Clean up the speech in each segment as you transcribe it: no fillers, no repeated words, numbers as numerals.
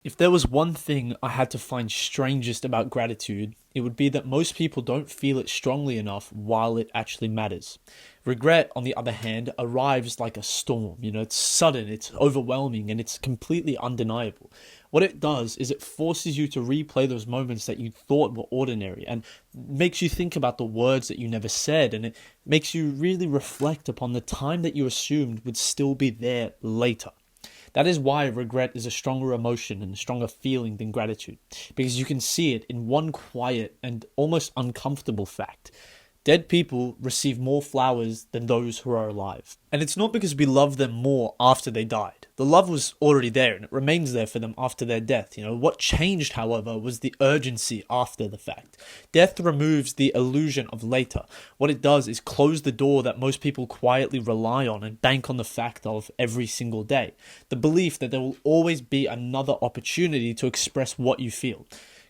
If there was one thing I had to find strangest about gratitude, it would be that most people don't feel it strongly enough while it actually matters. Regret, on the other hand, arrives like a storm. It's sudden, it's overwhelming, and it's completely undeniable. What it does is it forces you to replay those moments that you thought were ordinary and makes you think about the words that you never said, and it makes you really reflect upon the time that you assumed would still be there later. That is why regret is a stronger emotion and a stronger feeling than gratitude, because you can see it in one quiet and almost uncomfortable fact. Dead people receive more flowers than those who are alive. And it's not because we love them more after they died. The love was already there and it remains there for them after their death. What changed, however, was the urgency after the fact. Death removes the illusion of later. What it does is close the door that most people quietly rely on and bank on the fact of every single day. The belief that there will always be another opportunity to express what you feel.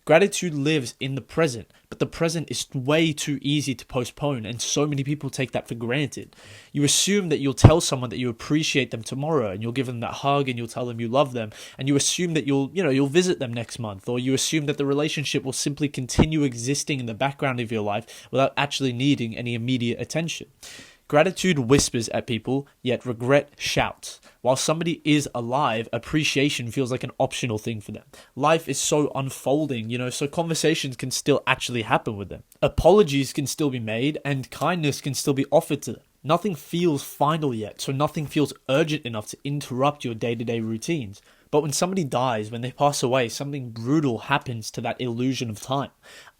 Gratitude lives in the present, but the present is way too easy to postpone, and so many people take that for granted. You assume that you'll tell someone that you appreciate them tomorrow, and you'll give them that hug, and you'll tell them you love them, and you assume that you'll visit them next month, or you assume that the relationship will simply continue existing in the background of your life without actually needing any immediate attention. Gratitude whispers at people, yet regret shouts. While somebody is alive, appreciation feels like an optional thing for them. Life is so unfolding, so conversations can still actually happen with them. Apologies can still be made, and kindness can still be offered to them. Nothing feels final yet, so nothing feels urgent enough to interrupt your day-to-day routines. But when somebody dies, when they pass away, something brutal happens to that illusion of time.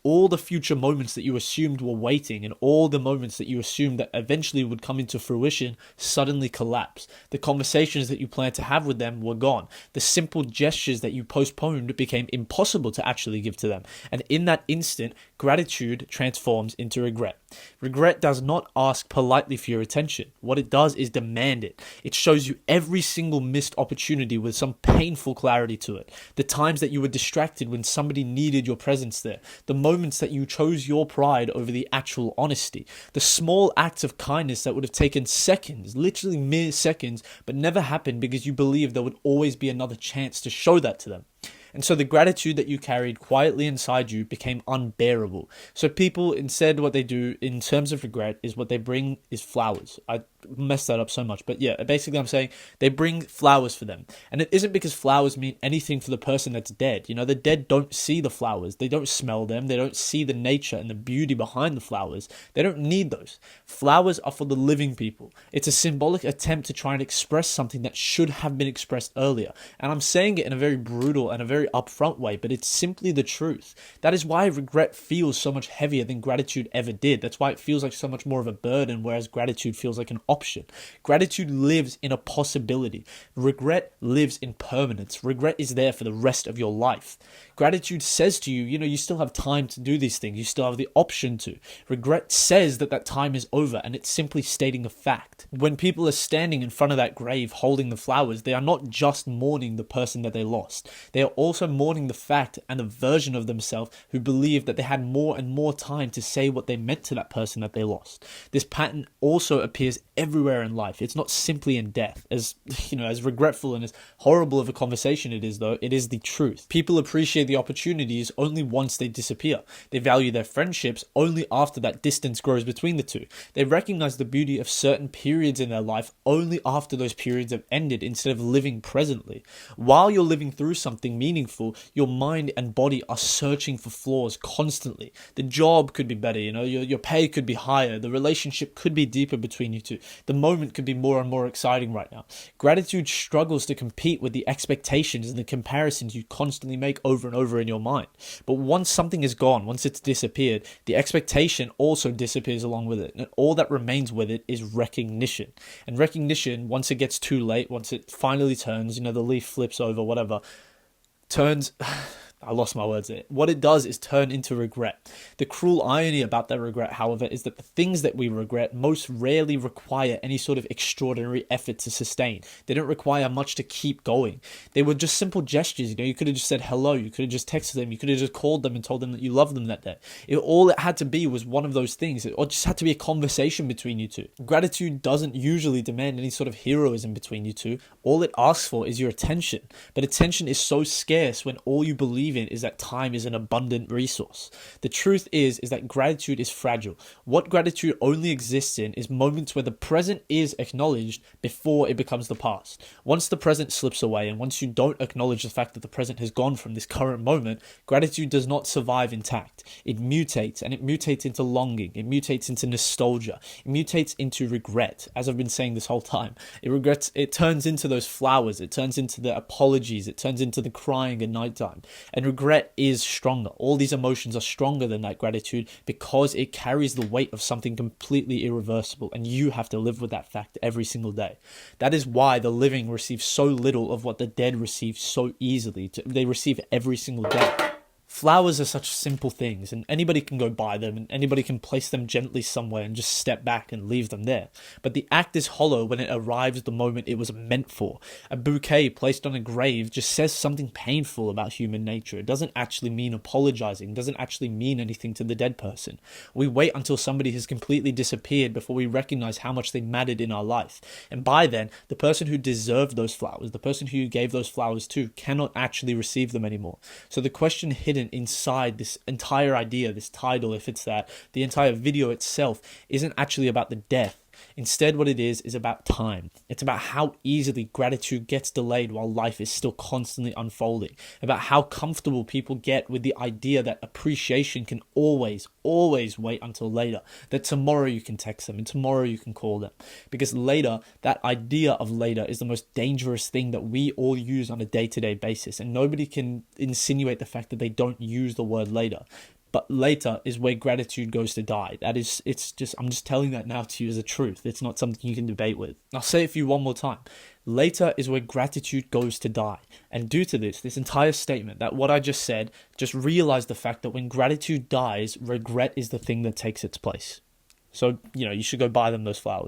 All the future moments that you assumed were waiting and all the moments that you assumed that eventually would come into fruition suddenly collapse. The conversations that you planned to have with them were gone. The simple gestures that you postponed became impossible to actually give to them. And in that instant, gratitude transforms into regret. Regret does not ask politely for your attention. What it does is demand it. It shows you every single missed opportunity with some painful clarity to it. The times that you were distracted when somebody needed your presence there. The moments that you chose your pride over the actual honesty. The small acts of kindness that would have taken seconds, literally mere seconds, but never happened because you believed there would always be another chance to show that to them. And so the gratitude that you carried quietly inside you became unbearable. So people, instead, what they do in terms of regret is what they bring is flowers. I messed that up so much. But yeah, basically I'm saying they bring flowers for them. And it isn't because flowers mean anything for the person that's dead. The dead don't see the flowers. They don't smell them. They don't see the nature and the beauty behind the flowers. They don't need those. Flowers are for the living people. It's a symbolic attempt to try and express something that should have been expressed earlier. And I'm saying it in a very brutal and a very upfront way, but it's simply the truth. That is why regret feels so much heavier than gratitude ever did. That's why it feels like so much more of a burden, whereas gratitude feels like an option. Gratitude lives in a possibility. Regret lives in permanence. Regret is there for the rest of your life. Gratitude says to you, you still have time to do these things. You still have the option to. Regret says that time is over, and it's simply stating a fact. When people are standing in front of that grave holding the flowers, they are not just mourning the person that they lost. They are also mourning the fact and the version of themselves who believed that they had more and more time to say what they meant to that person that they lost. This pattern also appears everywhere in life. It's not simply in death. As regretful and as horrible of a conversation it is, though, it is the truth. People appreciate the opportunities only once they disappear. They value their friendships only after that distance grows between the two. They recognize the beauty of certain periods in their life only after those periods have ended, instead of living presently. While you're living through something meaningful, your mind and body are searching for flaws constantly. The job could be better, your pay could be higher, the relationship could be deeper between you two. The moment could be more and more exciting right now. Gratitude struggles to compete with the expectations and the comparisons you constantly make over and over in your mind. But once something is gone, once it's disappeared, the expectation also disappears along with it. And all that remains with it is recognition. And recognition, once it gets too late, once it finally turns, the leaf flips over, whatever, turns I lost my words there. What it does is turn into regret. The cruel irony about that regret, however, is that the things that we regret most rarely require any sort of extraordinary effort to sustain. They don't require much to keep going. They were just simple gestures. You could have just said hello. You could have just texted them. You could have just called them and told them that you love them that day. All it had to be was one of those things. It just had to be a conversation between you two. Gratitude doesn't usually demand any sort of heroism between you two. All it asks for is your attention. But attention is so scarce when all you believe in is that time is an abundant resource. The truth is that gratitude is fragile. What gratitude only exists in is moments where the present is acknowledged before it becomes the past. Once the present slips away, and once you don't acknowledge the fact that the present has gone from this current moment, gratitude does not survive intact. It mutates, and it mutates into longing. It mutates into nostalgia. It mutates into regret, as I've been saying this whole time. It turns into those flowers. It turns into the apologies. It turns into the crying at nighttime. And regret is stronger. All these emotions are stronger than that gratitude because it carries the weight of something completely irreversible, and you have to live with that fact every single day. That is why the living receive so little of what the dead receive so easily. They receive every single day. Flowers are such simple things, and anybody can go buy them, and anybody can place them gently somewhere and just step back and leave them there. But the act is hollow when it arrives the moment it was meant for. A bouquet placed on a grave just says something painful about human nature. It doesn't actually mean apologizing. It doesn't actually mean anything to the dead person. We wait until somebody has completely disappeared before we recognize how much they mattered in our life. And by then, the person who deserved those flowers, the person who you gave those flowers to, cannot actually receive them anymore. So the question hidden inside this entire idea, this title, if it's that, the entire video itself, isn't actually about the death. Instead, what it is about time. It's about how easily gratitude gets delayed while life is still constantly unfolding. About how comfortable people get with the idea that appreciation can always wait until later. That tomorrow you can text them and tomorrow you can call them. Because later, that idea of later is the most dangerous thing that we all use on a day-to-day basis. And nobody can insinuate the fact that they don't use the word later. But later is where gratitude goes to die. I'm just telling that now to you as a truth. It's not something you can debate with. I'll say it for you one more time. Later is where gratitude goes to die. And due to this entire statement, that what I just said, just realize the fact that when gratitude dies, regret is the thing that takes its place. So, you should go buy them those flowers.